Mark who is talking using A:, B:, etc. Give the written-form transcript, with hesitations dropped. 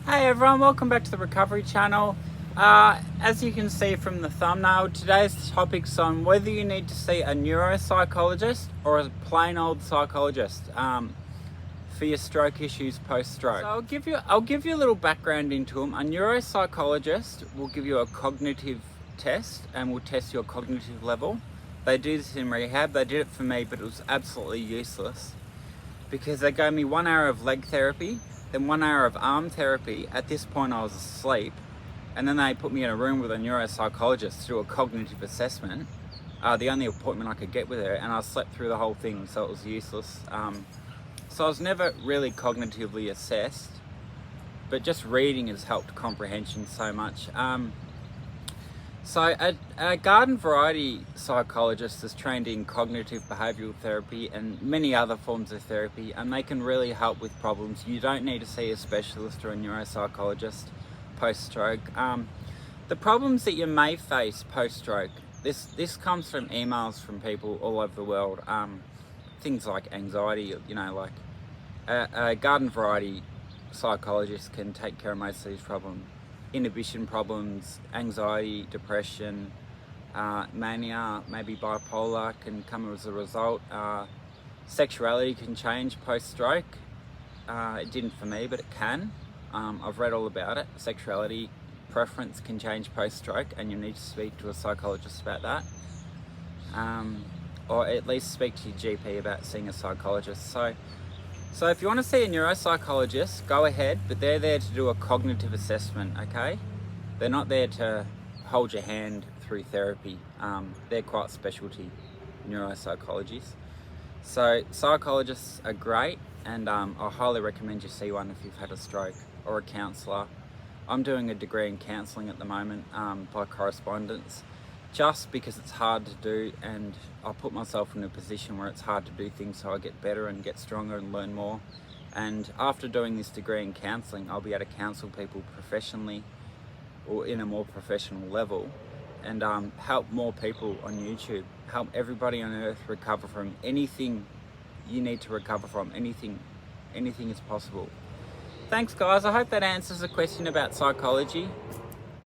A: Hey everyone, welcome back to the Recovery Channel. As you can see from the thumbnail, today's topic's on whether you need to see a neuropsychologist or a plain old psychologist for your stroke issues post-stroke. So I'll give you a little background into them. A neuropsychologist will give you a cognitive test and will test your cognitive level. They do this in rehab. They did it for me, but it was absolutely useless because they gave me 1 hour of leg therapy, then 1 hour of arm therapy. At this point I was asleep, and then they put me in a room with a neuropsychologist to do a cognitive assessment, the only appointment I could get with her, and I slept through the whole thing, so it was useless. So I was never really cognitively assessed, but just reading has helped comprehension so much. So a garden variety psychologist is trained in cognitive behavioural therapy and many other forms of therapy, and they can really help with problems. You don't need to see a specialist or a neuropsychologist post-stroke. The problems that you may face post-stroke, this comes from emails from people all over the world. Things like anxiety, like a garden variety psychologist can take care of most of these problems. Inhibition problems, anxiety, depression, mania, maybe bipolar can come as a result. Sexuality can change post-stroke. It didn't for me, but it can. I've read all about it. Sexuality preference can change post-stroke, and you need to speak to a psychologist about that. Or at least speak to your GP about seeing a psychologist. So if you want to see a neuropsychologist, go ahead, but they're there to do a cognitive assessment, okay? They're not there to hold your hand through therapy. They're quite specialty neuropsychologists. So psychologists are great, and I highly recommend you see one if you've had a stroke, or a counsellor. I'm doing a degree in counselling at the moment by correspondence, just because it's hard to do, and I put myself in a position where it's hard to do things, so I get better and get stronger and learn more. And after doing this degree in counselling, I'll be able to counsel people professionally or in a more professional level, and help more people on YouTube, help everybody on earth recover from anything you need to recover from. Anything is possible. Thanks guys, I hope that answers the question about psychology.